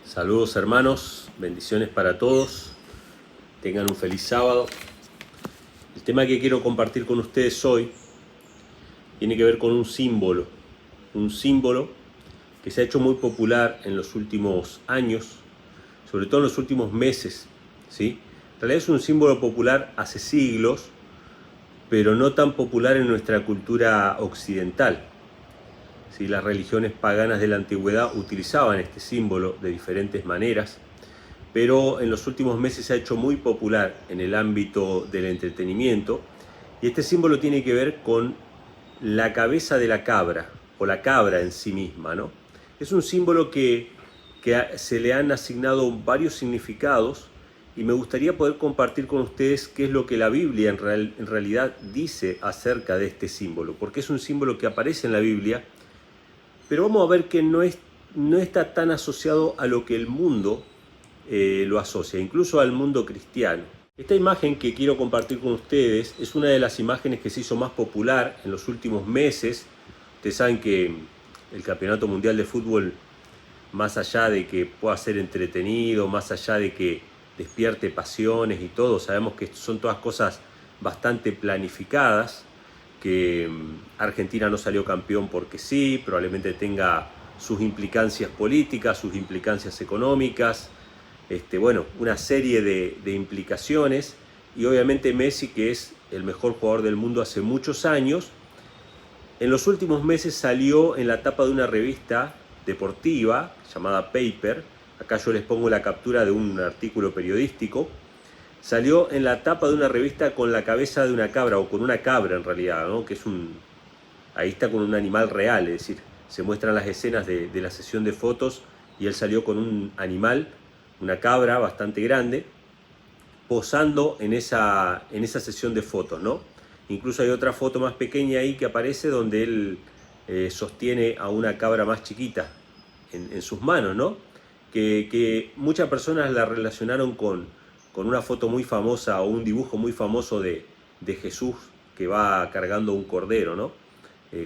Saludos hermanos, bendiciones para todos, tengan un feliz sábado. El tema que quiero compartir con ustedes hoy tiene que ver con un símbolo que se ha hecho muy popular en los últimos años, sobre todo en los últimos meses, ¿sí? En realidad es un símbolo popular hace siglos, pero no tan popular en nuestra cultura occidental. ¿Sí? Las religiones paganas de la antigüedad utilizaban este símbolo de diferentes maneras, pero en los últimos meses se ha hecho muy popular en el ámbito del entretenimiento, y este símbolo tiene que ver con la cabeza de la cabra, o la cabra en sí misma, ¿no? Es un símbolo que se le han asignado varios significados, y me gustaría poder compartir con ustedes qué es lo que la Biblia en realidad dice acerca de este símbolo, porque es un símbolo que aparece en la Biblia, pero vamos a ver que no está tan asociado a lo que el mundo lo asocia, incluso al mundo cristiano. Esta imagen que quiero compartir con ustedes es una de las imágenes que se hizo más popular en los últimos meses. Ustedes saben que el Campeonato Mundial de Fútbol, más allá de que pueda ser entretenido, más allá de que despierte pasiones y todo, sabemos que son todas cosas bastante planificadas, que Argentina no salió campeón porque sí, probablemente tenga sus implicancias políticas, sus implicancias económicas, bueno, una serie de implicaciones, y obviamente Messi, que es el mejor jugador del mundo hace muchos años, en los últimos meses salió en la tapa de una revista deportiva llamada Paper. Acá yo les pongo la captura de un artículo periodístico. Salió en la tapa de una revista con la cabeza de una cabra, o con una cabra en realidad, ¿no? Que es ahí está con un animal real, es decir, se muestran las escenas de la sesión de fotos, y él salió con un animal, una cabra bastante grande, posando en esa sesión de fotos, ¿no? Incluso hay otra foto más pequeña ahí que aparece donde él sostiene a una cabra más chiquita en sus manos, ¿no? Que muchas personas la relacionaron con una foto muy famosa, o un dibujo muy famoso de Jesús que va cargando un cordero, ¿no?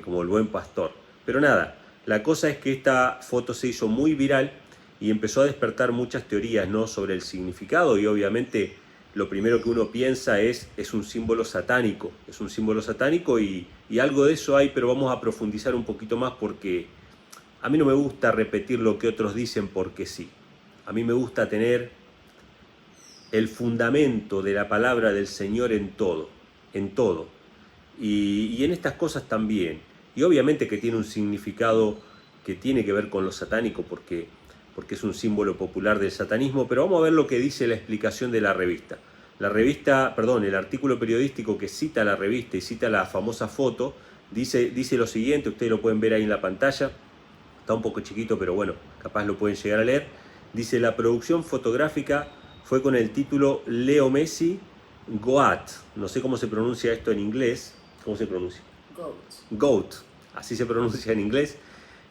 Como el buen pastor. Pero nada, la cosa es que esta foto se hizo muy viral y empezó a despertar muchas teorías, ¿no?, sobre el significado, y obviamente lo primero que uno piensa es un símbolo satánico, y algo de eso hay, pero vamos a profundizar un poquito más, porque a mí no me gusta repetir lo que otros dicen porque sí. A mí me gusta tener el fundamento de la palabra del Señor en todo, y en estas cosas también. Y obviamente que tiene un significado que tiene que ver con lo satánico, porque es un símbolo popular del satanismo, pero vamos a ver lo que dice la explicación de la revista. El artículo periodístico que cita la revista y cita la famosa foto, dice lo siguiente, ustedes lo pueden ver ahí en la pantalla, está un poco chiquito, pero bueno, capaz lo pueden llegar a leer. Dice: la producción fotográfica fue con el título Leo Messi Goat. No sé cómo se pronuncia esto en inglés. ¿Cómo se pronuncia? Goat. Así se pronuncia en inglés.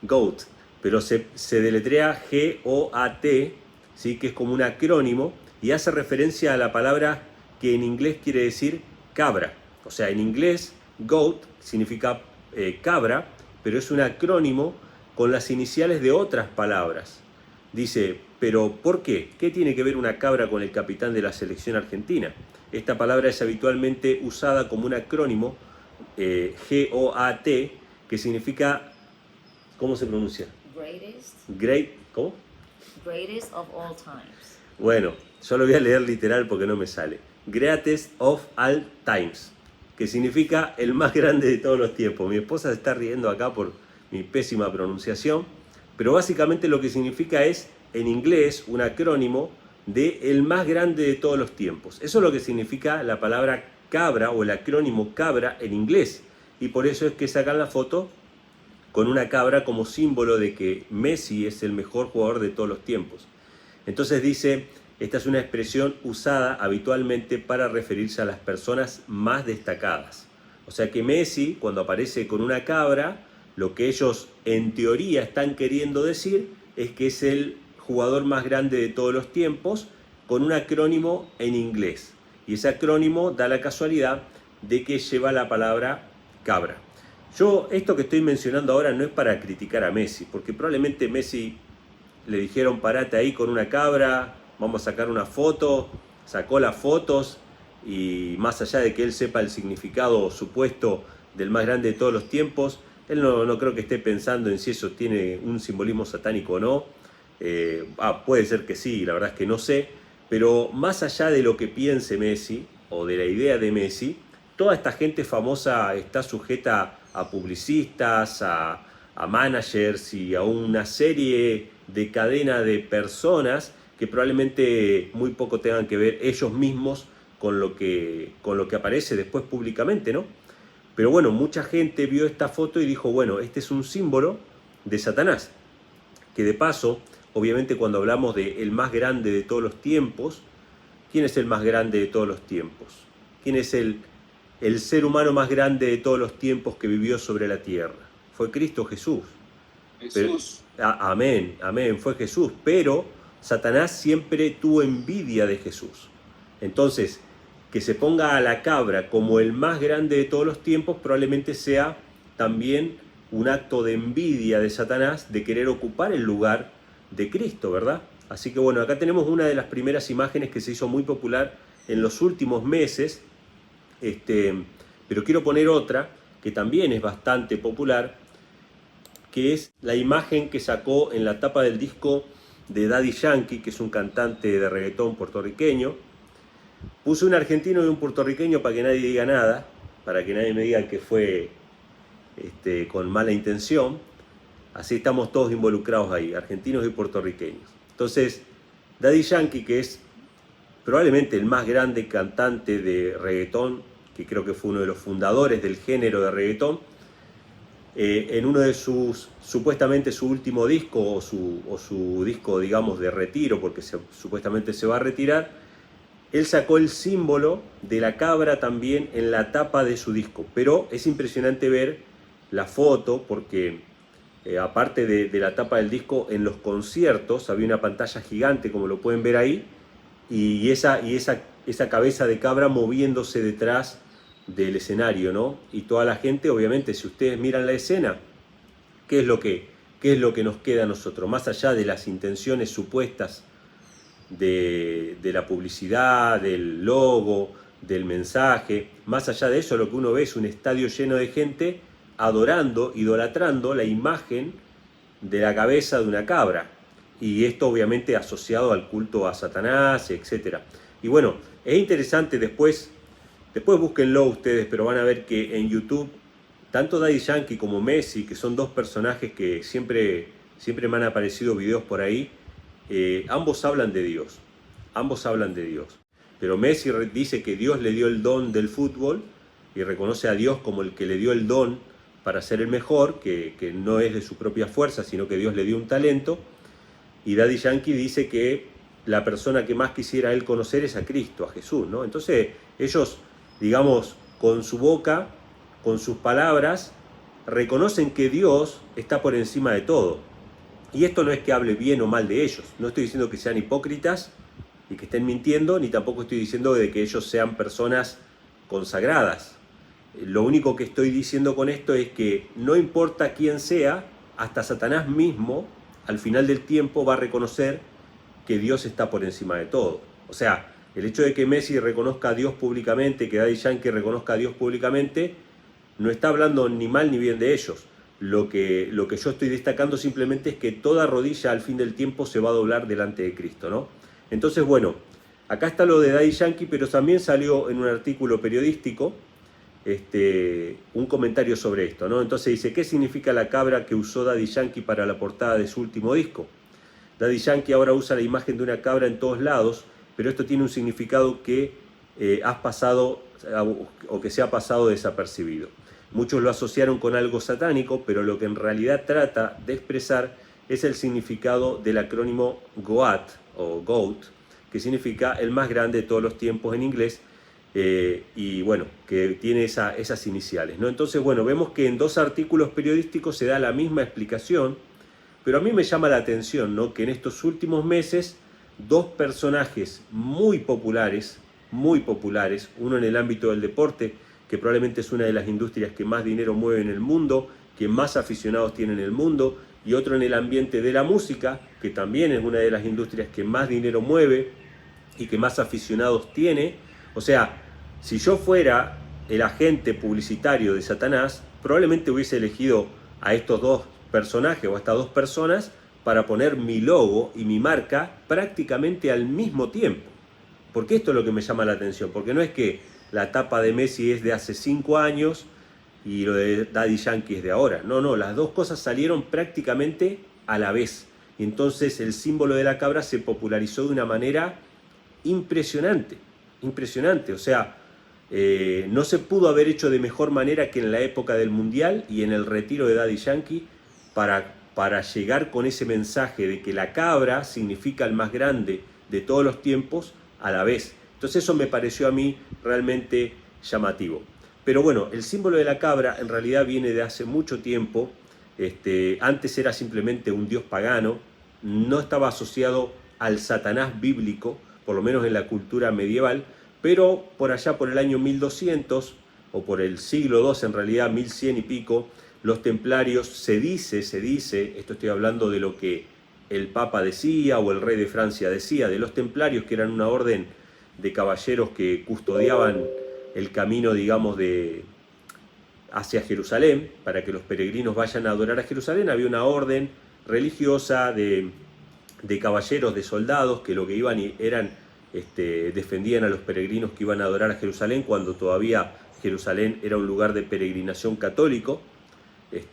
Goat. Pero se deletrea G-O-A-T, ¿sí? Que es como un acrónimo, y hace referencia a la palabra que en inglés quiere decir cabra. O sea, en inglés goat significa cabra, pero es un acrónimo con las iniciales de otras palabras. Dice: ¿pero por qué? ¿Qué tiene que ver una cabra con el capitán de la selección argentina? Esta palabra es habitualmente usada como un acrónimo, G-O-A-T, que significa, ¿cómo se pronuncia? ¿Cómo? Greatest of all times. Bueno, yo lo voy a leer literal porque no me sale. Greatest of all times, que significa el más grande de todos los tiempos. Mi esposa se está riendo acá por mi pésima pronunciación, pero básicamente lo que significa es, en inglés, un acrónimo de el más grande de todos los tiempos. Eso es lo que significa la palabra cabra, o el acrónimo cabra en inglés, y por eso es que sacan la foto con una cabra como símbolo de que Messi es el mejor jugador de todos los tiempos. Entonces dice: esta es una expresión usada habitualmente para referirse a las personas más destacadas. O sea que Messi, cuando aparece con una cabra, lo que ellos en teoría están queriendo decir es que es el jugador más grande de todos los tiempos, con un acrónimo en inglés. Y ese acrónimo da la casualidad de que lleva la palabra cabra. Yo esto que estoy mencionando ahora no es para criticar a Messi, porque probablemente Messi le dijeron parate ahí con una cabra, vamos a sacar una foto, sacó las fotos y más allá de que él sepa el significado supuesto del más grande de todos los tiempos, él no creo que esté pensando en si eso tiene un simbolismo satánico o no. Puede ser que sí, la verdad es que no sé, pero más allá de lo que piense Messi o de la idea de Messi, toda esta gente famosa está sujeta a publicistas, a managers y a una serie de cadena de personas que probablemente muy poco tengan que ver ellos mismos con lo que aparece después públicamente, ¿no? Pero bueno, mucha gente vio esta foto y dijo, bueno, este es un símbolo de Satanás, que de paso, obviamente cuando hablamos de el más grande de todos los tiempos, ¿quién es el más grande de todos los tiempos? ¿Quién es el ser humano más grande de todos los tiempos que vivió sobre la tierra? Fue Cristo Jesús. Jesús. Amén, amén, fue Jesús, pero Satanás siempre tuvo envidia de Jesús. Entonces, que se ponga a la cabra como el más grande de todos los tiempos probablemente sea también un acto de envidia de Satanás de querer ocupar el lugar de Cristo, ¿verdad? Así que bueno, acá tenemos una de las primeras imágenes que se hizo muy popular en los últimos meses, pero quiero poner otra que también es bastante popular, que es la imagen que sacó en la tapa del disco de Daddy Yankee, que es un cantante de reggaetón puertorriqueño. Puse un argentino y un puertorriqueño para que nadie diga nada, para que nadie me diga que fue con mala intención. Así estamos todos involucrados ahí, argentinos y puertorriqueños. Entonces, Daddy Yankee, que es probablemente el más grande cantante de reggaetón, que creo que fue uno de los fundadores del género de reggaetón, en uno de sus, supuestamente su último disco, o su disco, digamos, de retiro, porque supuestamente se va a retirar, él sacó el símbolo de la cabra también en la tapa de su disco. Pero es impresionante ver la foto, porque aparte de la tapa del disco, en los conciertos había una pantalla gigante, como lo pueden ver ahí, y esa cabeza de cabra moviéndose detrás del escenario, ¿no? Y toda la gente, obviamente, si ustedes miran la escena, ¿qué es lo que nos queda a nosotros? Más allá de las intenciones supuestas de la publicidad, del logo, del mensaje, más allá de eso, lo que uno ve es un estadio lleno de gente adorando, idolatrando la imagen de la cabeza de una cabra. Y esto obviamente asociado al culto a Satanás, etc. Y bueno, es interesante, después búsquenlo ustedes, pero van a ver que en YouTube, tanto Daddy Yankee como Messi, que son dos personajes que siempre me han aparecido videos por ahí, ambos hablan de Dios, pero Messi dice que Dios le dio el don del fútbol y reconoce a Dios como el que le dio el don para ser el mejor, que no es de su propia fuerza, sino que Dios le dio un talento. Y Daddy Yankee dice que la persona que más quisiera él conocer es a Cristo, a Jesús, ¿no? Entonces ellos, digamos, con su boca, con sus palabras, reconocen que Dios está por encima de todo. Y esto no es que hable bien o mal de ellos, no estoy diciendo que sean hipócritas y que estén mintiendo, ni tampoco estoy diciendo de que ellos sean personas consagradas. Lo único que estoy diciendo con esto es que no importa quién sea, hasta Satanás mismo, al final del tiempo, va a reconocer que Dios está por encima de todo. O sea, el hecho de que Messi reconozca a Dios públicamente, que Daddy Yankee reconozca a Dios públicamente, no está hablando ni mal ni bien de ellos. Lo que yo estoy destacando simplemente es que toda rodilla al fin del tiempo se va a doblar delante de Cristo, ¿no? Entonces, bueno, acá está lo de Daddy Yankee, pero también salió en un artículo periodístico un comentario sobre esto, ¿no? Entonces dice, ¿qué significa la cabra que usó Daddy Yankee para la portada de su último disco? Daddy Yankee ahora usa la imagen de una cabra en todos lados, pero esto tiene un significado que has pasado o que se ha pasado desapercibido. Muchos lo asociaron con algo satánico, pero lo que en realidad trata de expresar es el significado del acrónimo GOAT o GOAT, que significa el más grande de todos los tiempos en inglés, y bueno, que tiene esas iniciales, ¿no? Entonces, bueno, vemos que en dos artículos periodísticos se da la misma explicación, pero a mí me llama la atención, ¿no?, que en estos últimos meses dos personajes muy populares, uno en el ámbito del deporte, que probablemente es una de las industrias que más dinero mueve en el mundo, que más aficionados tiene en el mundo, y otro en el ambiente de la música, que también es una de las industrias que más dinero mueve y que más aficionados tiene. O sea, si yo fuera el agente publicitario de Satanás, probablemente hubiese elegido a estos dos personajes o a estas dos personas para poner mi logo y mi marca prácticamente al mismo tiempo. Porque esto es lo que me llama la atención, porque no es que la tapa de Messi es de hace 5 años y lo de Daddy Yankee es de ahora. No, las dos cosas salieron prácticamente a la vez. Y entonces el símbolo de la cabra se popularizó de una manera impresionante, impresionante. O sea, no se pudo haber hecho de mejor manera que en la época del Mundial y en el retiro de Daddy Yankee para llegar con ese mensaje de que la cabra significa el más grande de todos los tiempos a la vez. Entonces eso me pareció a mí realmente llamativo. Pero bueno, el símbolo de la cabra en realidad viene de hace mucho tiempo. Antes era simplemente un dios pagano, no estaba asociado al Satanás bíblico, por lo menos en la cultura medieval, pero por allá por el año 1200 o por el siglo II, en realidad 1100 y pico, los templarios se dice, esto estoy hablando de lo que el Papa decía o el rey de Francia decía, de los templarios, que eran una orden de caballeros que custodiaban el camino, digamos, hacia Jerusalén, para que los peregrinos vayan a adorar a Jerusalén. Había una orden religiosa de caballeros, de soldados, que lo que iban eran, defendían a los peregrinos que iban a adorar a Jerusalén, cuando todavía Jerusalén era un lugar de peregrinación católico.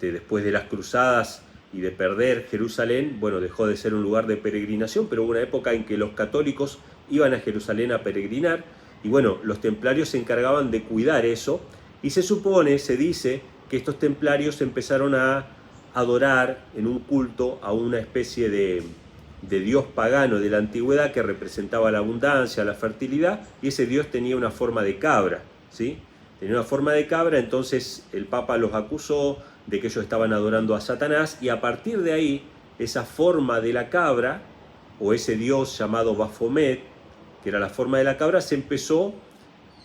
Después de las cruzadas y de perder Jerusalén, bueno, dejó de ser un lugar de peregrinación, pero hubo una época en que los católicos iban a Jerusalén a peregrinar, y bueno, los templarios se encargaban de cuidar eso, y se supone, se dice, que estos templarios empezaron a adorar en un culto a una especie de dios pagano de la antigüedad que representaba la abundancia, la fertilidad, y ese dios tenía una forma de cabra, ¿sí? Tenía una forma de cabra. Entonces el Papa los acusó de que ellos estaban adorando a Satanás, y a partir de ahí, esa forma de la cabra, o ese dios llamado Baphomet, que era la forma de la cabra, se empezó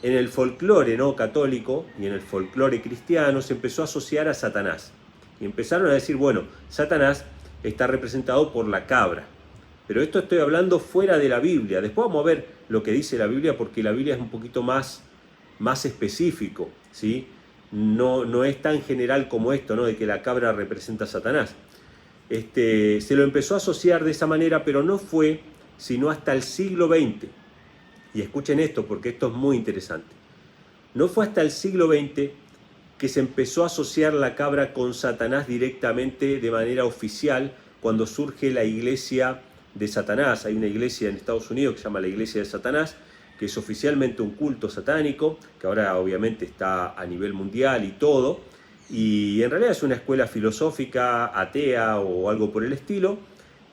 en el folclore, ¿no?, católico, y en el folclore cristiano, se empezó a asociar a Satanás. Y empezaron a decir, bueno, Satanás está representado por la cabra. Pero esto estoy hablando fuera de la Biblia. Después vamos a ver lo que dice la Biblia, porque la Biblia es un poquito más específico, ¿sí? No es tan general como esto, ¿no?, de que la cabra representa a Satanás. Se lo empezó a asociar de esa manera, pero no fue sino hasta el siglo XX. Y escuchen esto, porque esto es muy interesante. No fue hasta el siglo XX que se empezó a asociar la cabra con Satanás directamente de manera oficial, cuando surge la iglesia de Satanás. Hay una iglesia en Estados Unidos que se llama la Iglesia de Satanás, que es oficialmente un culto satánico, que ahora obviamente está a nivel mundial y todo, y en realidad es una escuela filosófica atea o algo por el estilo,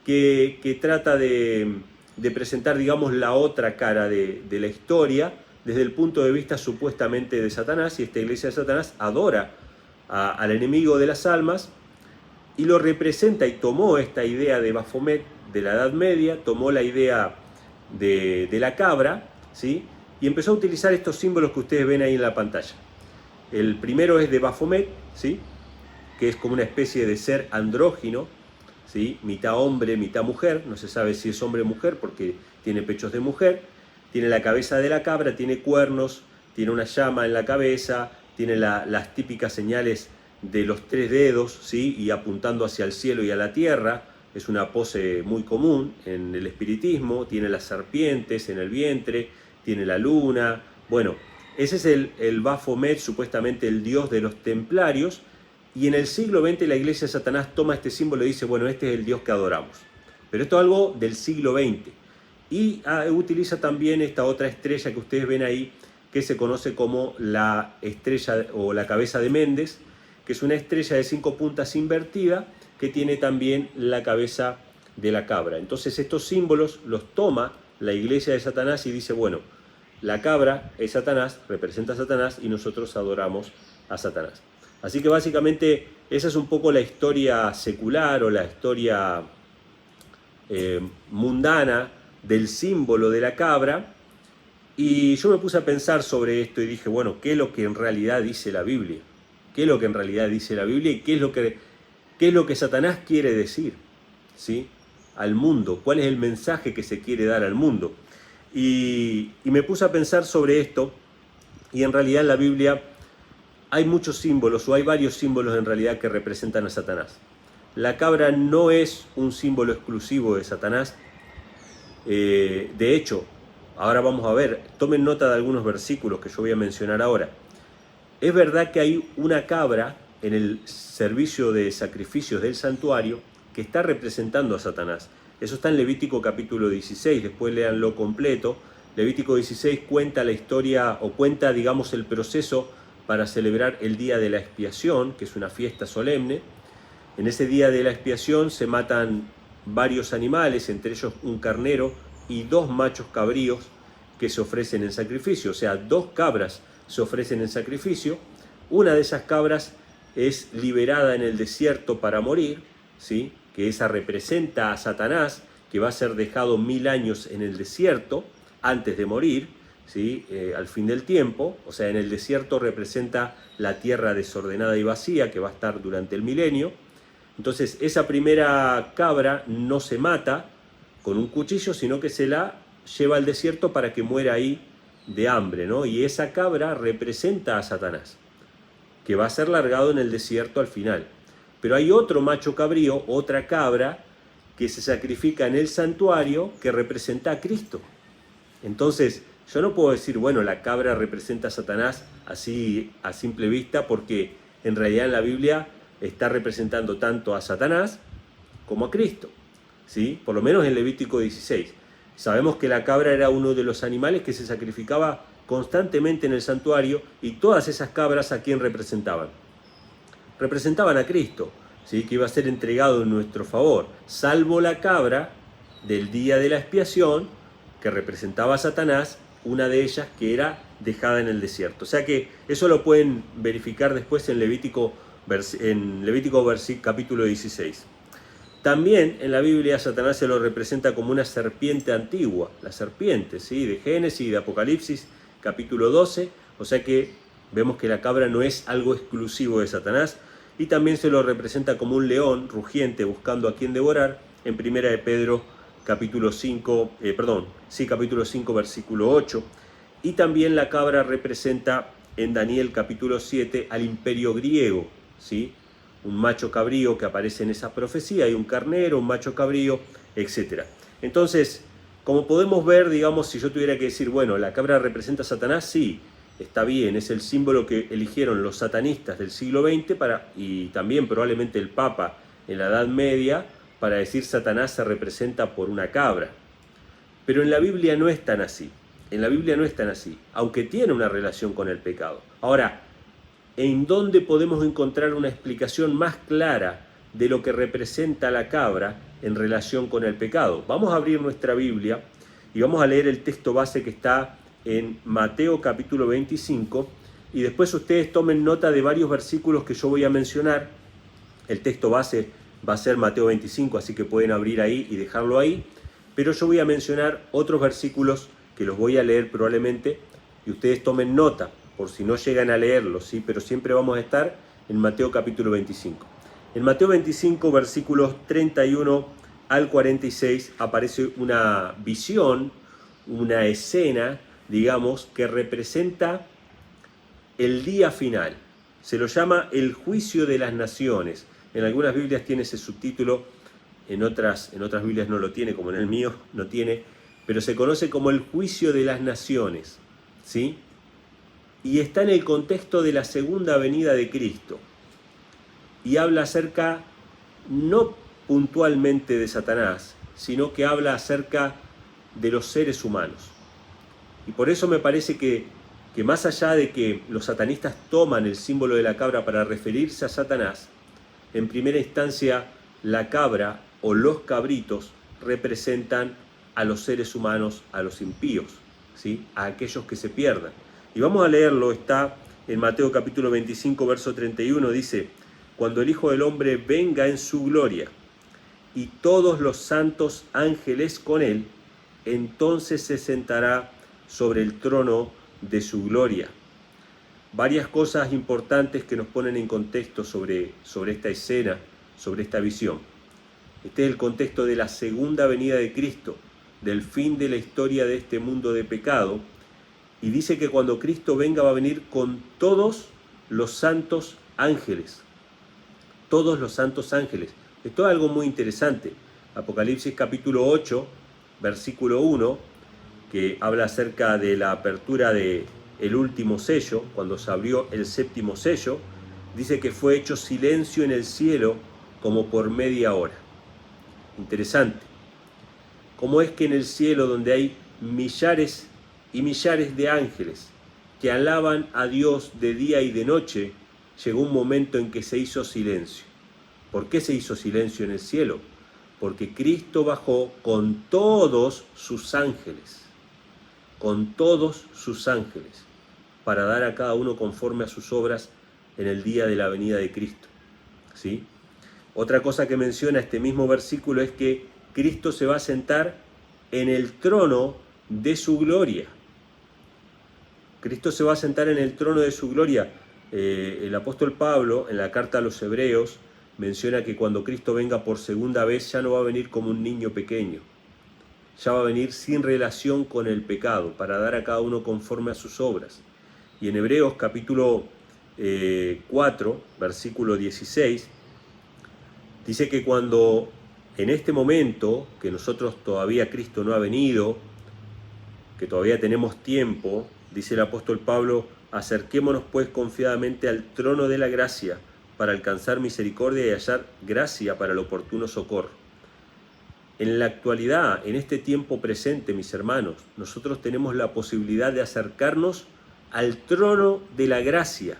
que trata de presentar, digamos, la otra cara de la historia desde el punto de vista supuestamente de Satanás. Y esta iglesia de Satanás adora al enemigo de las almas y lo representa, y tomó esta idea de Baphomet de la Edad Media, tomó la idea de la cabra, ¿sí?, y empezó a utilizar estos símbolos que ustedes ven ahí en la pantalla. El primero es de Baphomet, ¿sí?, que es como una especie de ser andrógino, ¿sí?, mitad hombre, mitad mujer. No se sabe si es hombre o mujer porque tiene pechos de mujer, tiene la cabeza de la cabra, tiene cuernos, tiene una llama en la cabeza, tiene las típicas señales de los 3 dedos, ¿sí?, y apuntando hacia el cielo y a la tierra. Es una pose muy común en el espiritismo. Tiene las serpientes en el vientre, tiene la luna. Bueno, ese es el Baphomet, supuestamente el dios de los templarios. Y en el siglo XX la iglesia de Satanás toma este símbolo y dice, bueno, este es el dios que adoramos. Pero esto es algo del siglo XX. Y utiliza también esta otra estrella que ustedes ven ahí, que se conoce como la estrella o la cabeza de Méndez, que es una estrella de 5 puntas invertida, que tiene también la cabeza de la cabra. Entonces estos símbolos los toma la iglesia de Satanás y dice, bueno, la cabra es Satanás, representa a Satanás, y nosotros adoramos a Satanás. Así que básicamente esa es un poco la historia secular o la historia mundana del símbolo de la cabra. Y yo me puse a pensar sobre esto y dije, bueno, ¿qué es lo que en realidad dice la Biblia? ¿Qué es lo que en realidad dice la Biblia? ¿Y qué ¿Qué es lo que Satanás quiere decir? ¿Sí? Al mundo. ¿Cuál es el mensaje que se quiere dar al mundo? Y me puse a pensar sobre esto, y en realidad en la Biblia hay muchos símbolos, o hay varios símbolos en realidad que representan a Satanás. La cabra no es un símbolo exclusivo de Satanás. De hecho, ahora vamos a ver, tomen nota de algunos versículos que yo voy a mencionar ahora. Es verdad que hay una cabra en el servicio de sacrificios del santuario que está representando a Satanás. Eso está en Levítico capítulo 16, después léanlo completo. Levítico 16 cuenta la historia, o cuenta, digamos, el proceso para celebrar el día de la expiación, que es una fiesta solemne. En ese día de la expiación se matan varios animales, entre ellos un carnero y 2 machos cabríos que se ofrecen en sacrificio. O sea, 2 cabras se ofrecen en sacrificio. Una de esas cabras es liberada en el desierto para morir, ¿sí? Que esa representa a Satanás, que va a ser dejado 1000 años en el desierto antes de morir, ¿sí? Al fin del tiempo. O sea, en el desierto representa la tierra desordenada y vacía que va a estar durante el milenio. Entonces esa primera cabra no se mata con un cuchillo, sino que se la lleva al desierto para que muera ahí de hambre, ¿no? Y esa cabra representa a Satanás, que va a ser largado en el desierto al final. Pero hay otro macho cabrío, otra cabra, que se sacrifica en el santuario, que representa a Cristo. Entonces, yo no puedo decir, bueno, la cabra representa a Satanás así a simple vista, porque en realidad en la Biblia está representando tanto a Satanás como a Cristo, ¿sí? Por lo menos en Levítico 16. Sabemos que la cabra era uno de los animales que se sacrificaba constantemente en el santuario, y todas esas cabras, ¿a quién representaban? Representaban a Cristo, ¿sí? Que iba a ser entregado en nuestro favor, salvo la cabra del día de la expiación, que representaba a Satanás, una de ellas que era dejada en el desierto. O sea que eso lo pueden verificar después en Levítico capítulo 16. También en la Biblia Satanás se lo representa como una serpiente antigua, la serpiente, ¿sí? De Génesis y de Apocalipsis capítulo 12, o sea que vemos que la cabra no es algo exclusivo de Satanás. Y también se lo representa como un león rugiente buscando a quien devorar en 1 de Pedro capítulo 5, capítulo 5 versículo 8. Y también la cabra representa en Daniel capítulo 7 al imperio griego, ¿sí? Un macho cabrío que aparece en esa profecía, y un carnero, un macho cabrío, etc. Entonces, como podemos ver, digamos, si yo tuviera que decir, bueno, la cabra representa a Satanás, sí, está bien, es el símbolo que eligieron los satanistas del siglo XX y también probablemente el Papa en la Edad Media, para decir Satanás se representa por una cabra. Pero en la Biblia no es tan así. En la Biblia no es tan así, aunque tiene una relación con el pecado. Ahora, ¿en dónde podemos encontrar una explicación más clara de lo que representa la cabra en relación con el pecado? Vamos a abrir nuestra Biblia y vamos a leer el texto base que está en Mateo capítulo 25, y después ustedes tomen nota de varios versículos que yo voy a mencionar. El texto base va a ser Mateo 25, así que pueden abrir ahí y dejarlo ahí, pero yo voy a mencionar otros versículos que los voy a leer probablemente, y ustedes tomen nota por si no llegan a leerlos, ¿sí? Pero siempre vamos a estar en Mateo capítulo 25. En Mateo 25, versículos 31 al 46, aparece una visión, una escena, digamos, que representa el día final. Se lo llama el juicio de las naciones. En algunas Biblias tiene ese subtítulo, en otras Biblias no lo tiene, como en el mío no tiene, pero se conoce como el juicio de las naciones, ¿sí? Y está en el contexto de la segunda venida de Cristo. Y habla acerca, no puntualmente de Satanás, sino que habla acerca de los seres humanos. Y por eso me parece que más allá de que los satanistas toman el símbolo de la cabra para referirse a Satanás, en primera instancia la cabra o los cabritos representan a los seres humanos, a los impíos, ¿sí? A aquellos que se pierdan. Y vamos a leerlo, está en Mateo capítulo 25, verso 31, dice: cuando el Hijo del Hombre venga en su gloria y todos los santos ángeles con él, entonces se sentará sobre el trono de su gloria. Varias cosas importantes que nos ponen en contexto sobre esta escena, sobre esta visión. Este es el contexto de la segunda venida de Cristo, del fin de la historia de este mundo de pecado, y dice que cuando Cristo venga va a venir con todos los santos ángeles. Todos los santos ángeles. Esto es algo muy interesante. Apocalipsis capítulo 8, versículo 1, que habla acerca de la apertura del último sello, cuando se abrió el séptimo sello, dice que fue hecho silencio en el cielo como por media hora. Interesante. ¿Cómo es que en el cielo, donde hay millares y millares de ángeles que alaban a Dios de día y de noche, llegó un momento en que se hizo silencio? ¿Por qué se hizo silencio en el cielo? Porque Cristo bajó con todos sus ángeles, para dar a cada uno conforme a sus obras en el día de la venida de Cristo. ¿Sí? Otra cosa que menciona este mismo versículo es que Cristo se va a sentar en el trono de su gloria. Cristo se va a sentar en el trono de su gloria. El apóstol Pablo, en la carta a los Hebreos, menciona que cuando Cristo venga por segunda vez ya no va a venir como un niño pequeño. Ya va a venir sin relación con el pecado, para dar a cada uno conforme a sus obras. Y en Hebreos capítulo 4, versículo 16, dice que cuando en este momento, que nosotros todavía Cristo no ha venido, que todavía tenemos tiempo, dice el apóstol Pablo, acerquémonos pues confiadamente al trono de la gracia para alcanzar misericordia y hallar gracia para el oportuno socorro. En la actualidad, en este tiempo presente, mis hermanos, nosotros tenemos la posibilidad de acercarnos al trono de la gracia.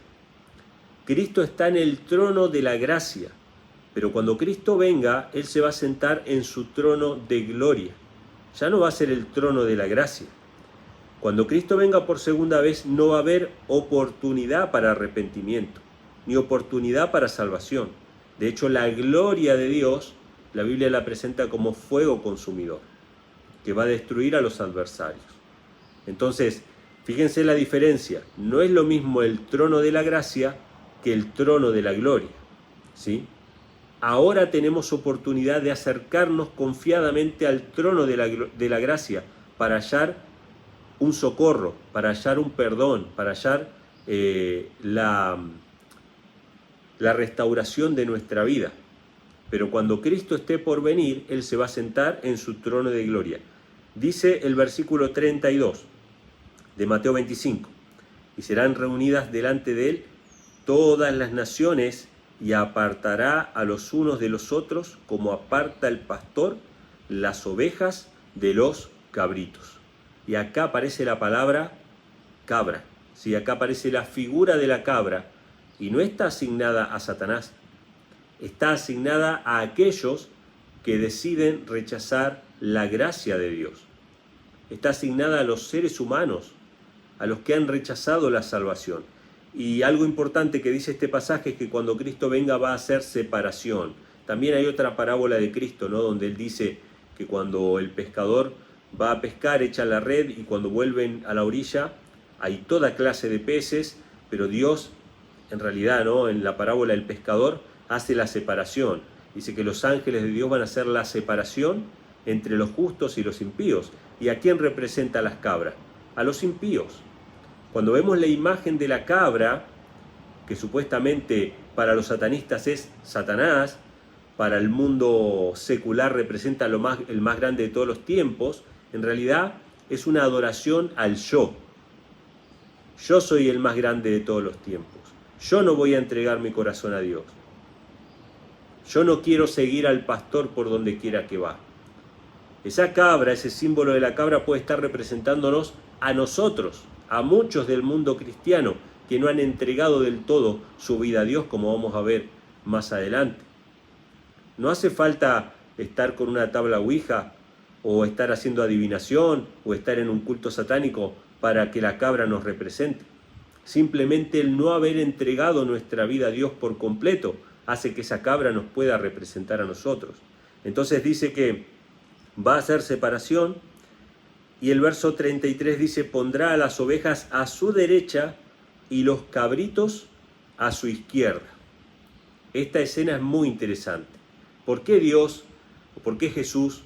Cristo está en el trono de la gracia, pero cuando Cristo venga, Él se va a sentar en su trono de gloria. Ya no va a ser el trono de la gracia. Cuando Cristo venga por segunda vez, no va a haber oportunidad para arrepentimiento, ni oportunidad para salvación. De hecho, la gloria de Dios, la Biblia la presenta como fuego consumidor, que va a destruir a los adversarios. Entonces, fíjense la diferencia. No es lo mismo el trono de la gracia que el trono de la gloria, ¿sí? Ahora tenemos oportunidad de acercarnos confiadamente al trono de la gracia para hallar un socorro, para hallar un perdón, para hallar la restauración de nuestra vida. Pero cuando Cristo esté por venir, Él se va a sentar en su trono de gloria. Dice el versículo 32 de Mateo 25, y serán reunidas delante de Él todas las naciones, y apartará a los unos de los otros, como aparta el pastor las ovejas de los cabritos. Y acá aparece la palabra cabra, ¿sí? Acá aparece la figura de la cabra, y no está asignada a Satanás, está asignada a aquellos que deciden rechazar la gracia de Dios. Está asignada a los seres humanos, a los que han rechazado la salvación. Y algo importante que dice este pasaje es que cuando Cristo venga va a hacer separación. También hay otra parábola de Cristo, ¿no? Donde Él dice que cuando el pescador va a pescar, echa la red, y cuando vuelven a la orilla hay toda clase de peces, pero Dios, en realidad, ¿no? En la parábola del pescador, hace la separación. Dice que los ángeles de Dios van a hacer la separación entre los justos y los impíos. ¿Y a quién representa las cabras? A los impíos. Cuando vemos la imagen de la cabra, que supuestamente para los satanistas es Satanás, para el mundo secular representa el más grande de todos los tiempos, en realidad es una adoración al yo. Yo soy el más grande de todos los tiempos. Yo no voy a entregar mi corazón a Dios. Yo no quiero seguir al pastor por donde quiera que va. Esa cabra, ese símbolo de la cabra puede estar representándonos a nosotros, a muchos del mundo cristiano que no han entregado del todo su vida a Dios, como vamos a ver más adelante. No hace falta estar con una tabla ouija o estar haciendo adivinación o estar en un culto satánico para que la cabra nos represente. Simplemente el no haber entregado nuestra vida a Dios por completo hace que esa cabra nos pueda representar a nosotros. Entonces dice que va a hacer separación, y el verso 33 dice: pondrá a las ovejas a su derecha y los cabritos a su izquierda. esta escena es muy interesante. ¿Por qué Dios, o por qué Jesús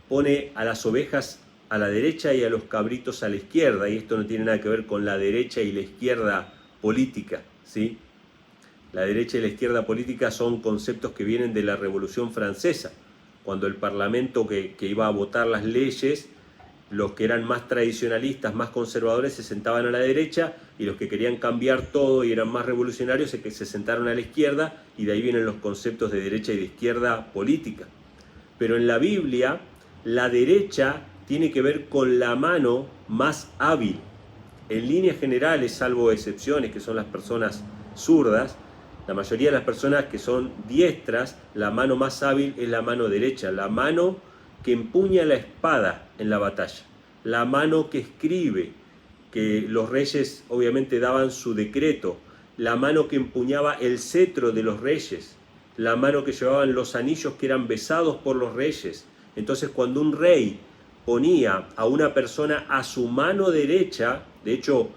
pone a las ovejas a la derecha y a los cabritos a la izquierda? Y esto no tiene nada que ver con la derecha y la izquierda política, ¿sí? La derecha y la izquierda política son conceptos que vienen de la Revolución Francesa, cuando el Parlamento que iba a votar las leyes, los que eran más tradicionalistas, más conservadores, se sentaban a la derecha, y los que querían cambiar todo y eran más revolucionarios se sentaron a la izquierda, y de ahí vienen los conceptos de derecha y de izquierda política. Pero en la Biblia, la derecha tiene que ver con la mano más hábil. En líneas generales, salvo excepciones que son las personas zurdas, la mayoría de las personas que son diestras, la mano más hábil es la mano derecha, la mano que empuña la espada en la batalla, la mano que escribe, que los reyes obviamente daban su decreto, la mano que empuñaba el cetro de los reyes, la mano que llevaban los anillos que eran besados por los reyes. Entonces, cuando un rey ponía a una persona a su mano derecha, de hecho,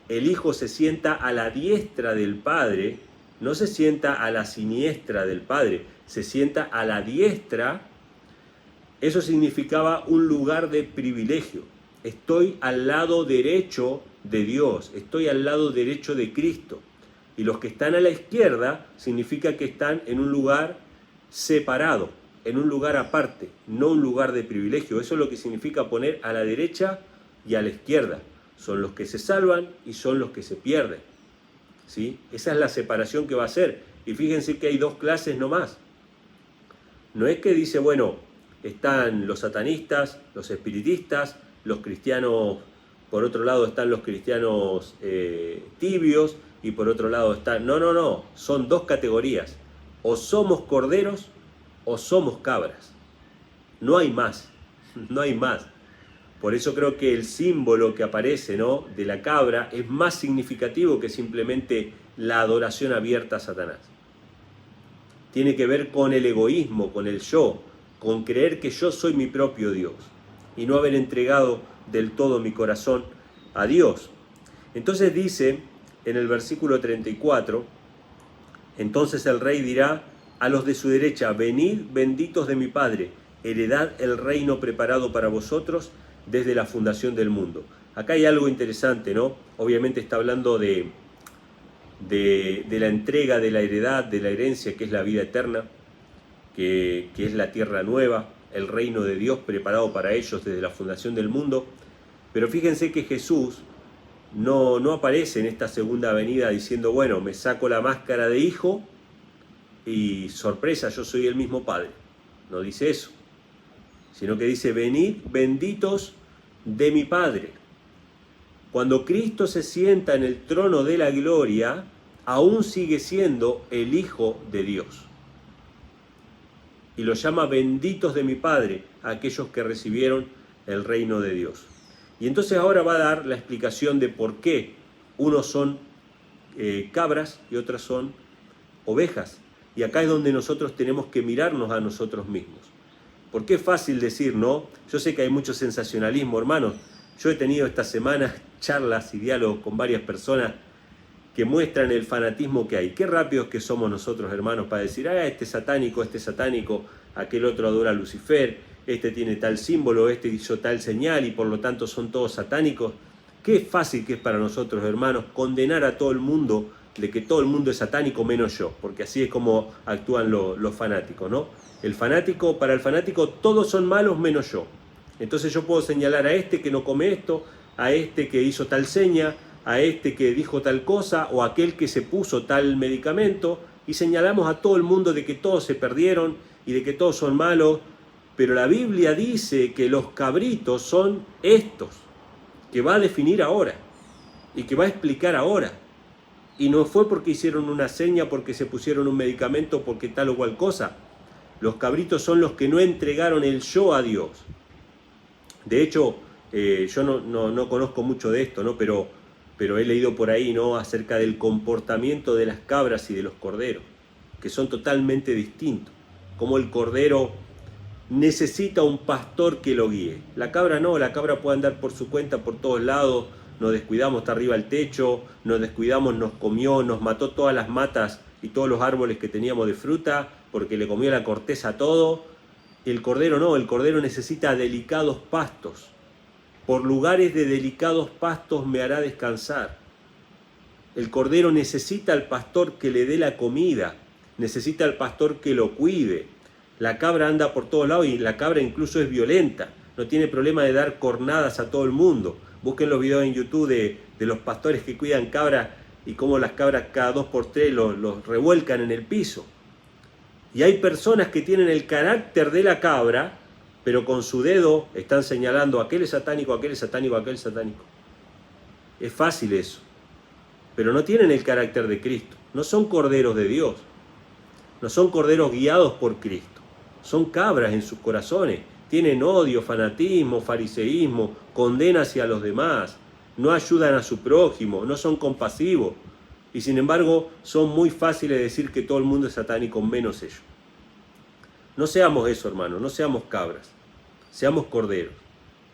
el hijo se sienta a la diestra del padre, no se sienta a la siniestra del padre, se sienta a la diestra. Eso significaba un lugar de privilegio. Estoy al lado derecho de Dios, estoy al lado derecho de Cristo. Y los que están a la izquierda significa que están en un lugar separado, en un lugar aparte, no un lugar de privilegio. Eso es lo que significa poner a la derecha y a la izquierda. Son los que se salvan y son los que se pierden, ¿sí? Esa es la separación que va a hacer. Y fíjense que hay dos clases nomás. No es que dice, bueno, están los satanistas, los espiritistas, los cristianos, por otro lado están los cristianos tibios, y por otro lado están... No, son dos categorías. O somos corderos o somos cabras. No hay más, no hay más. Por eso creo que el símbolo que aparece, ¿no?, de la cabra es más significativo que simplemente la adoración abierta a Satanás. Tiene que ver con el egoísmo, con el yo, con creer que yo soy mi propio Dios y no haber entregado del todo mi corazón a Dios. Entonces dice en el versículo 34, entonces el rey dirá a los de su derecha, venid benditos de mi Padre, heredad el reino preparado para vosotros desde la fundación del mundo. Acá hay algo interesante, ¿no? Obviamente está hablando de la entrega de la heredad, de la herencia, que es la vida eterna, que es la tierra nueva, el reino de Dios preparado para ellos desde la fundación del mundo. Pero fíjense que Jesús no aparece en esta segunda venida diciendo, bueno, me saco la máscara de hijo y sorpresa, yo soy el mismo Padre. No dice eso, sino que dice, venid benditos de mi Padre. Cuando Cristo se sienta en el trono de la gloria, aún sigue siendo el Hijo de Dios. Y lo llama benditos de mi Padre a aquellos que recibieron el reino de Dios. Y entonces ahora va a dar la explicación de por qué unos son cabras y otras son ovejas. Y acá es donde nosotros tenemos que mirarnos a nosotros mismos. Porque es fácil decir, ¿no? Yo sé que hay mucho sensacionalismo, hermanos. Yo he tenido esta semana charlas y diálogos con varias personas que muestran el fanatismo que hay. Qué rápidos que somos nosotros, hermanos, para decir, este es satánico, aquel otro adora a Lucifer, este tiene tal símbolo, este hizo tal señal y por lo tanto son todos satánicos. Qué fácil que es para nosotros, hermanos, condenar a todo el mundo de que todo el mundo es satánico menos yo, porque así es como actúan los fanáticos, ¿no? Para el fanático todos son malos menos yo. Entonces yo puedo señalar a este que no come esto, a este que hizo tal seña, a este que dijo tal cosa, o a aquel que se puso tal medicamento, y señalamos a todo el mundo de que todos se perdieron y de que todos son malos. Pero la Biblia dice que los cabritos son estos, que va a definir ahora y que va a explicar ahora. Y no fue porque hicieron una seña, porque se pusieron un medicamento, porque tal o cual cosa. Los cabritos son los que no entregaron el yo a Dios. De hecho, yo no conozco mucho de esto, ¿no? Pero he leído por ahí, ¿no?, acerca del comportamiento de las cabras y de los corderos, que son totalmente distintos. Como el cordero necesita un pastor que lo guíe. La cabra no, la cabra puede andar por su cuenta por todos lados. Nos descuidamos, está arriba el techo, nos descuidamos, nos comió, nos mató todas las matas y todos los árboles que teníamos de fruta, porque le comió la corteza a todo. El cordero no, el cordero necesita delicados pastos. Por lugares de delicados pastos me hará descansar. El cordero necesita al pastor que le dé la comida, necesita al pastor que lo cuide. La cabra anda por todos lados y la cabra incluso es violenta, no tiene problema de dar cornadas a todo el mundo. Busquen los videos en YouTube de los pastores que cuidan cabras y cómo las cabras cada 2x3 los revuelcan en el piso. Y hay personas que tienen el carácter de la cabra, pero con su dedo están señalando aquel es satánico, aquel es satánico, aquel es satánico. Es fácil eso. Pero no tienen el carácter de Cristo. No son corderos de Dios. No son corderos guiados por Cristo. Son cabras en sus corazones. Tienen odio, fanatismo, fariseísmo, condena hacia los demás. No ayudan a su prójimo, no son compasivos. Y sin embargo, son muy fáciles de decir que todo el mundo es satánico, menos ellos. No seamos eso, hermano, no seamos cabras. Seamos corderos.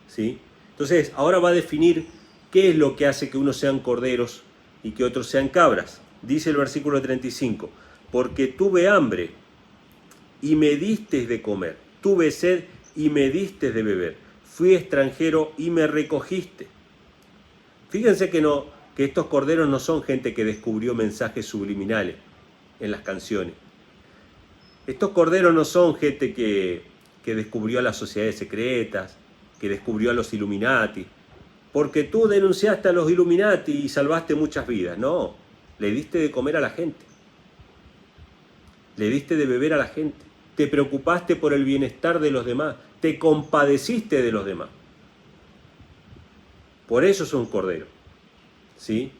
¿Sí? Entonces, ahora va a definir qué es lo que hace que unos sean corderos y que otros sean cabras. Dice el versículo 35, porque tuve hambre y me diste de comer, tuve sed y me diste de beber, fui extranjero y me recogiste. Fíjense que estos corderos no son gente que descubrió mensajes subliminales en las canciones. Estos corderos no son gente que descubrió a las sociedades secretas, que descubrió a los Illuminati, porque tú denunciaste a los Illuminati y salvaste muchas vidas. No, le diste de comer a la gente. Le diste de beber a la gente. Te preocupaste por el bienestar de los demás. Te compadeciste de los demás. Por eso es un cordero. ¿Sí?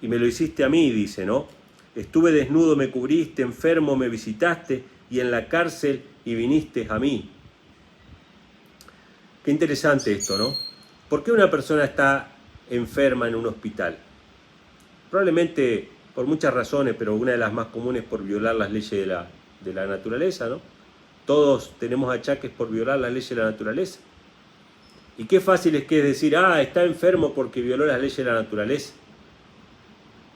Y me lo hiciste a mí, dice, ¿no? Estuve desnudo, me cubriste, enfermo, me visitaste, y en la cárcel y viniste a mí. Qué interesante esto, ¿no? ¿Por qué una persona está enferma en un hospital? Probablemente por muchas razones, pero una de las más comunes por violar las leyes de la naturaleza, ¿no? Todos tenemos achaques por violar las leyes de la naturaleza. Y qué fácil es que es decir, está enfermo porque violó las leyes de la naturaleza.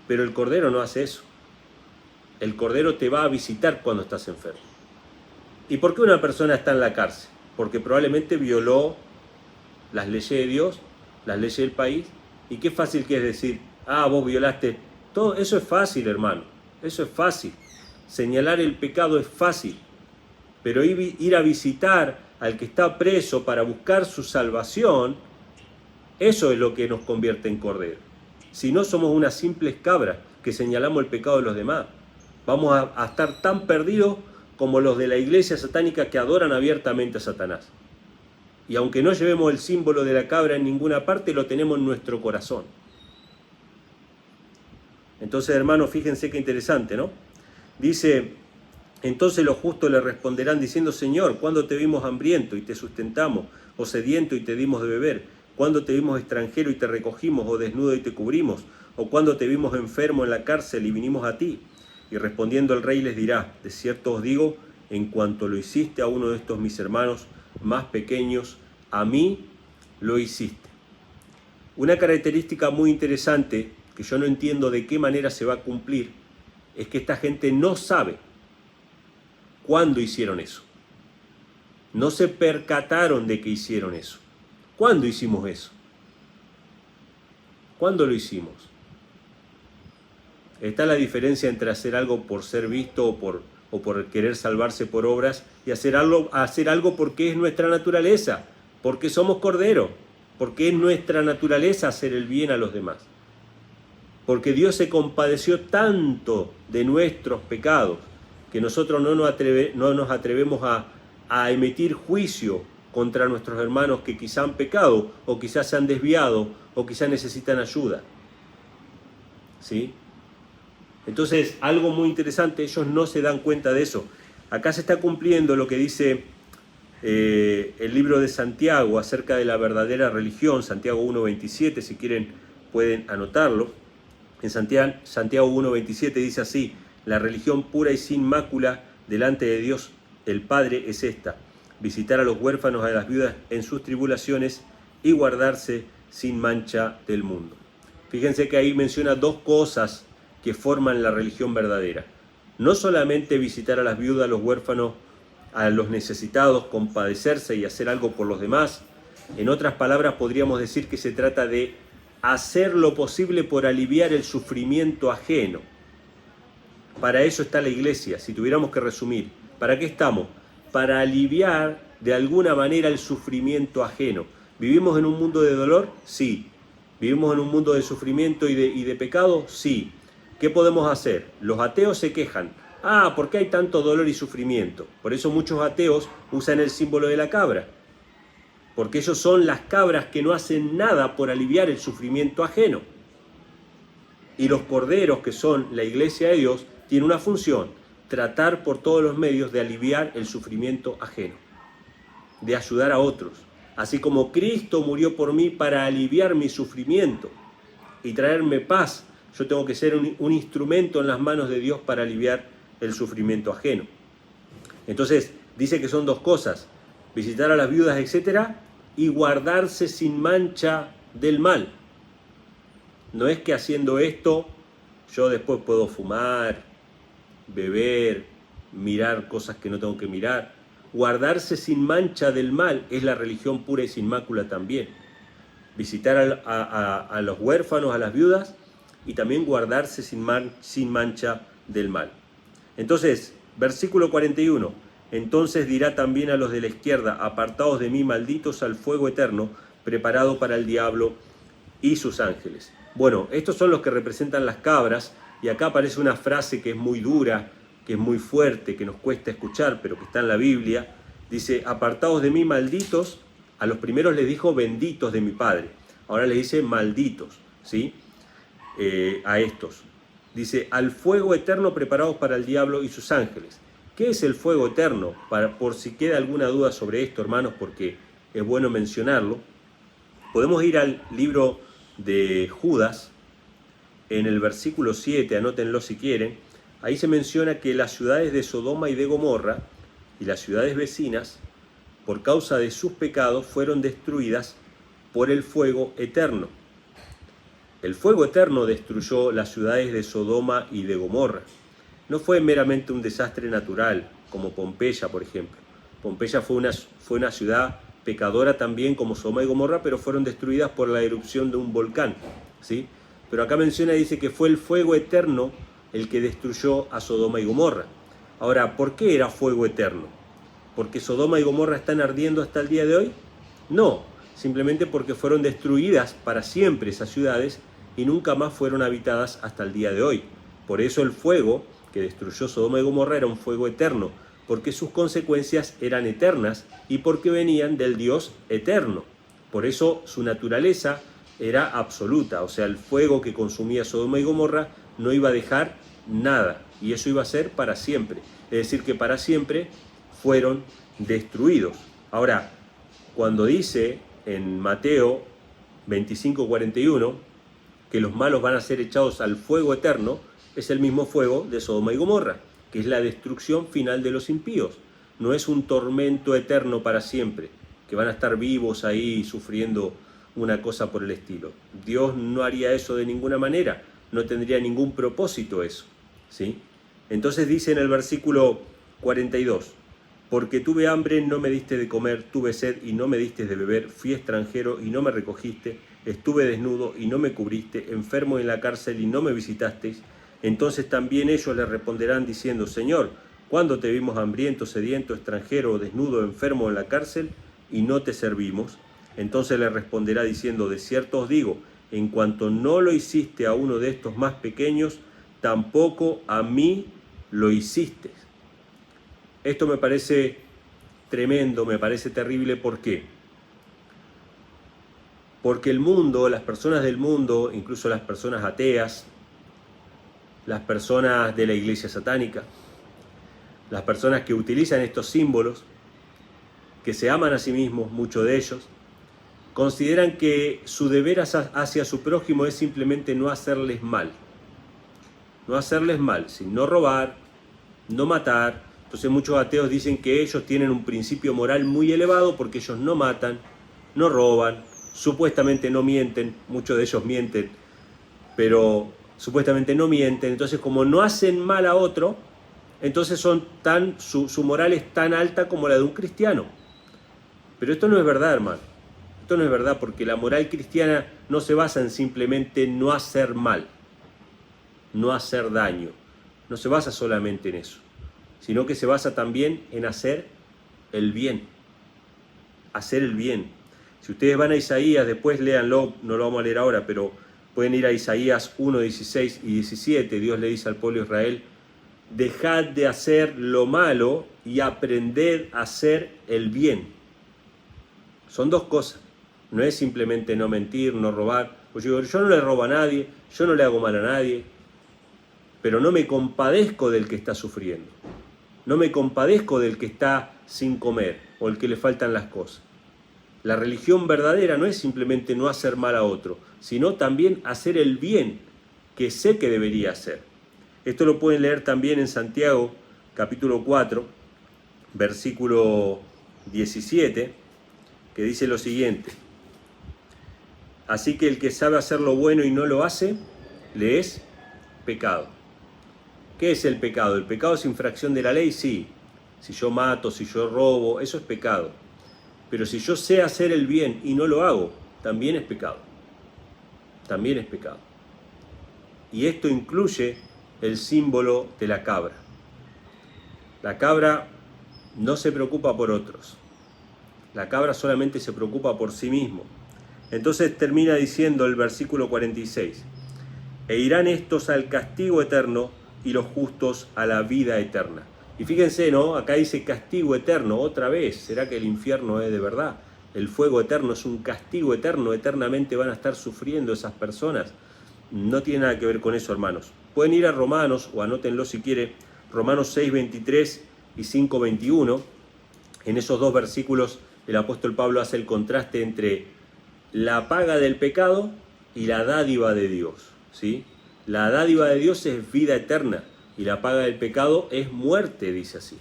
Pero el cordero no hace eso. El cordero te va a visitar cuando estás enfermo. ¿Y por qué una persona está en la cárcel? Porque probablemente violó las leyes de Dios, las leyes del país. Y qué fácil que es decir, vos violaste. Todo eso es fácil, hermano. Eso es fácil. Señalar el pecado es fácil. Pero ir a visitar al que está preso para buscar su salvación, eso es lo que nos convierte en cordero. Si no, somos unas simples cabras que señalamos el pecado de los demás. Vamos a estar tan perdidos como los de la iglesia satánica que adoran abiertamente a Satanás. Y aunque no llevemos el símbolo de la cabra en ninguna parte, lo tenemos en nuestro corazón. Entonces, hermanos, fíjense qué interesante, ¿no? Dice, entonces los justos le responderán diciendo, Señor, ¿cuándo te vimos hambriento y te sustentamos? ¿O sediento y te dimos de beber? ¿Cuándo te vimos extranjero y te recogimos? ¿O desnudo y te cubrimos? ¿O cuándo te vimos enfermo en la cárcel y vinimos a ti? Y respondiendo el rey les dirá, de cierto os digo, en cuanto lo hiciste a uno de estos mis hermanos más pequeños, a mí lo hiciste. Una característica muy interesante, que yo no entiendo de qué manera se va a cumplir, es que esta gente no sabe cuándo hicieron eso. No se percataron de que hicieron eso. ¿Cuándo hicimos eso? ¿Cuándo lo hicimos? Está la diferencia entre hacer algo por ser visto o por querer salvarse por obras y hacer algo porque es nuestra naturaleza, porque somos corderos, porque es nuestra naturaleza hacer el bien a los demás. Porque Dios se compadeció tanto de nuestros pecados que nosotros no nos atrevemos a emitir juicio contra nuestros hermanos que quizá han pecado o quizás se han desviado o quizá necesitan ayuda. ¿Sí? Entonces, algo muy interesante, ellos no se dan cuenta de eso. Acá se está cumpliendo lo que dice el libro de Santiago acerca de la verdadera religión, Santiago 1.27, si quieren pueden anotarlo. En Santiago 1.27 dice así, la religión pura y sin mácula delante de Dios el Padre es esta, visitar a los huérfanos, a las viudas en sus tribulaciones y guardarse sin mancha del mundo. Fíjense que ahí menciona dos cosas que forman la religión verdadera. No solamente visitar a las viudas, a los huérfanos, a los necesitados, compadecerse y hacer algo por los demás. En otras palabras, podríamos decir que se trata de hacer lo posible por aliviar el sufrimiento ajeno. Para eso está la iglesia, si tuviéramos que resumir. ¿Para qué estamos? Para aliviar de alguna manera el sufrimiento ajeno. ¿Vivimos en un mundo de dolor? Sí. ¿Vivimos en un mundo de sufrimiento y de pecado? Sí. ¿Qué podemos hacer? Los ateos se quejan. ¿Por qué hay tanto dolor y sufrimiento? Por eso muchos ateos usan el símbolo de la cabra. Porque ellos son las cabras que no hacen nada por aliviar el sufrimiento ajeno. Y los corderos, que son la iglesia de Dios, tienen una función: tratar por todos los medios de aliviar el sufrimiento ajeno, de ayudar a otros. Así como Cristo murió por mí para aliviar mi sufrimiento y traerme paz, yo tengo que ser un instrumento en las manos de Dios para aliviar el sufrimiento ajeno. Entonces, dice que son dos cosas: visitar a las viudas, etc., y guardarse sin mancha del mal. No es que haciendo esto yo después puedo fumar, beber, mirar cosas que no tengo que mirar. Guardarse sin mancha del mal es la religión pura y sin mácula también. Visitar a los huérfanos, a las viudas, y también guardarse sin mancha del mal. Entonces, versículo 41. Entonces dirá también a los de la izquierda: apartaos de mí, malditos, al fuego eterno, preparado para el diablo y sus ángeles. Bueno, estos son los que representan las cabras, y acá aparece una frase que es muy dura, que es muy fuerte, que nos cuesta escuchar, pero que está en la Biblia. Dice: apartaos de mí, malditos. A los primeros les dijo benditos de mi Padre, ahora les dice malditos, ¿sí? A estos. Dice: al fuego eterno preparados para el diablo y sus ángeles. ¿Qué es el fuego eterno? Por si queda alguna duda sobre esto, hermanos, porque es bueno mencionarlo. Podemos ir al libro de Judas, en el versículo 7, anótenlo si quieren. Ahí se menciona que las ciudades de Sodoma y de Gomorra y las ciudades vecinas, por causa de sus pecados, fueron destruidas por el fuego eterno. El fuego eterno destruyó las ciudades de Sodoma y de Gomorra. No fue meramente un desastre natural, como Pompeya, por ejemplo. Pompeya fue una ciudad pecadora también, como Sodoma y Gomorra, pero fueron destruidas por la erupción de un volcán, ¿sí? Pero acá menciona, dice que fue el fuego eterno el que destruyó a Sodoma y Gomorra. Ahora, ¿por qué era fuego eterno? ¿Porque Sodoma y Gomorra están ardiendo hasta el día de hoy? No, simplemente porque fueron destruidas para siempre esas ciudades y nunca más fueron habitadas hasta el día de hoy. Por eso el fuego que destruyó Sodoma y Gomorra era un fuego eterno, porque sus consecuencias eran eternas y porque venían del Dios eterno. Por eso su naturaleza era absoluta, o sea, el fuego que consumía Sodoma y Gomorra no iba a dejar nada, y eso iba a ser para siempre. Es decir, que para siempre fueron destruidos. Ahora, cuando dice en Mateo 25:41 que los malos van a ser echados al fuego eterno, es el mismo fuego de Sodoma y Gomorra, que es la destrucción final de los impíos. No es un tormento eterno para siempre, que van a estar vivos ahí sufriendo una cosa por el estilo. Dios no haría eso de ninguna manera, no tendría ningún propósito eso, ¿sí? Entonces dice en el versículo 42: porque tuve hambre, no me diste de comer, tuve sed y no me diste de beber, fui extranjero y no me recogiste, estuve desnudo y no me cubriste, enfermo en la cárcel y no me visitasteis. Entonces también ellos le responderán diciendo: Señor, ¿cuándo te vimos hambriento, sediento, extranjero, desnudo, enfermo en la cárcel y no te servimos? Entonces le responderá diciendo: de cierto os digo, en cuanto no lo hiciste a uno de estos más pequeños, tampoco a mí lo hiciste. Esto me parece tremendo, me parece terrible. ¿Por qué? Porque el mundo, las personas del mundo, incluso las personas ateas, las personas de la iglesia satánica, las personas que utilizan estos símbolos, que se aman a sí mismos, muchos de ellos, consideran que su deber hacia su prójimo es simplemente no hacerles mal. No hacerles mal, sin no robar, no matar. Entonces muchos ateos dicen que ellos tienen un principio moral muy elevado porque ellos no matan, no roban, supuestamente no mienten, muchos de ellos mienten, pero supuestamente no mienten. Entonces, como no hacen mal a otro, entonces su moral es tan alta como la de un cristiano. Pero esto no es verdad, hermano. Esto no es verdad, porque la moral cristiana no se basa en simplemente no hacer mal, no hacer daño. No se basa solamente en eso, sino que se basa también en hacer el bien. Hacer el bien. Si ustedes van a Isaías, después léanlo, no lo vamos a leer ahora, pero pueden ir a Isaías 1, 16 y 17. Dios le dice al pueblo de Israel: dejad de hacer lo malo y aprended a hacer el bien. Son dos cosas. No es simplemente no mentir, no robar. Pues yo no le robo a nadie, yo no le hago mal a nadie, pero no me compadezco del que está sufriendo. No me compadezco del que está sin comer o el que le faltan las cosas. La religión verdadera no es simplemente no hacer mal a otro, sino también hacer el bien que sé que debería hacer. Esto lo pueden leer también en Santiago, capítulo 4, versículo 17, que dice lo siguiente: así que el que sabe hacer lo bueno y no lo hace, le es pecado. ¿Qué es el pecado? ¿El pecado es infracción de la ley? Sí. Si yo mato, si yo robo, eso es pecado. Pero si yo sé hacer el bien y no lo hago, también es pecado. También es pecado. Y esto incluye el símbolo de la cabra. La cabra no se preocupa por otros. La cabra solamente se preocupa por sí mismo. Entonces termina diciendo el versículo 46: e irán estos al castigo eterno y los justos a la vida eterna. Y fíjense, ¿no? Acá dice castigo eterno, otra vez. ¿Será que el infierno es de verdad? El fuego eterno es un castigo eterno, eternamente van a estar sufriendo esas personas. No tiene nada que ver con eso, hermanos. Pueden ir a Romanos, o anótenlo si quiere, Romanos 6:23 y 5:21. En esos dos versículos el apóstol Pablo hace el contraste entre la paga del pecado y la dádiva de Dios, ¿sí? La dádiva de Dios es vida eterna y la paga del pecado es muerte, dice así.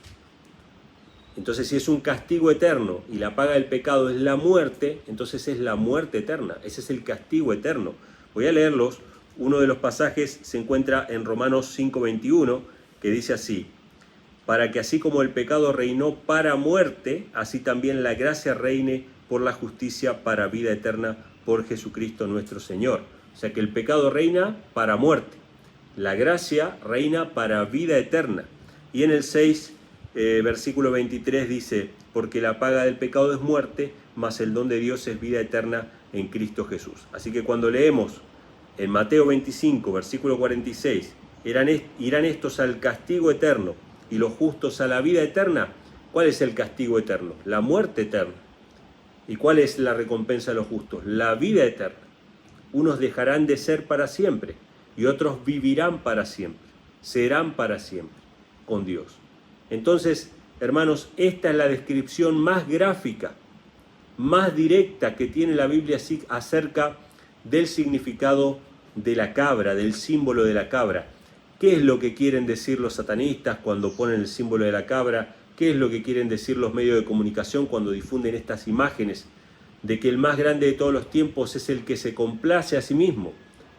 Entonces, si es un castigo eterno y la paga del pecado es la muerte, entonces es la muerte eterna. Ese es el castigo eterno. Voy a leerlos. Uno de los pasajes se encuentra en Romanos 5:21, que dice así: para que así como el pecado reinó para muerte, así también la gracia reine por la justicia para vida eterna por Jesucristo nuestro Señor. O sea que el pecado reina para muerte, la gracia reina para vida eterna. Y en el 6, versículo 23 dice: porque la paga del pecado es muerte, mas el don de Dios es vida eterna en Cristo Jesús. Así que cuando leemos en Mateo 25, versículo 46, irán estos al castigo eterno y los justos a la vida eterna. ¿Cuál es el castigo eterno? La muerte eterna. ¿Y cuál es la recompensa de los justos? La vida eterna. Unos dejarán de ser para siempre y otros vivirán para siempre, serán para siempre con Dios. Entonces, hermanos, esta es la descripción más gráfica, más directa que tiene la Biblia acerca del significado de la cabra, del símbolo de la cabra. ¿Qué es lo que quieren decir los satanistas cuando ponen el símbolo de la cabra? ¿Qué es lo que quieren decir los medios de comunicación cuando difunden estas imágenes? De que el más grande de todos los tiempos es el que se complace a sí mismo,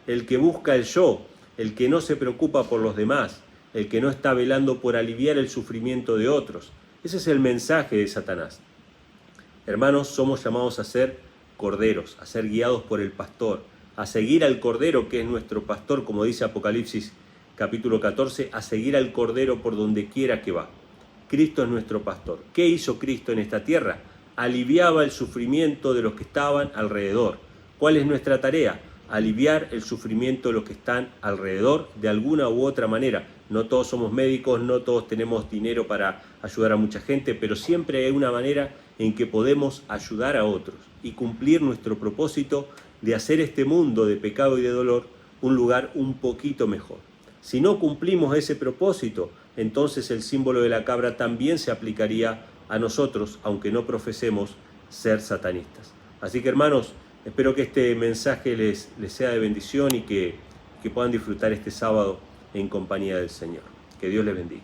el que busca el yo, el que no se preocupa por los demás, el que no está velando por aliviar el sufrimiento de otros. Ese es el mensaje de Satanás. Hermanos, somos llamados a ser corderos, a ser guiados por el pastor, a seguir al cordero que es nuestro pastor, como dice Apocalipsis capítulo 14, a seguir al cordero por donde quiera que va. Cristo es nuestro pastor. ¿Qué hizo Cristo en esta tierra? Aliviaba el sufrimiento de los que estaban alrededor. ¿Cuál es nuestra tarea? Aliviar el sufrimiento de los que están alrededor de alguna u otra manera. No todos somos médicos, no todos tenemos dinero para ayudar a mucha gente, pero siempre hay una manera en que podemos ayudar a otros y cumplir nuestro propósito de hacer este mundo de pecado y de dolor un lugar un poquito mejor. Si no cumplimos ese propósito, entonces el símbolo de la cabra también se aplicaría a nosotros, aunque no profesemos ser satanistas. Así que, hermanos, espero que este mensaje les sea de bendición y que puedan disfrutar este sábado en compañía del Señor. Que Dios les bendiga.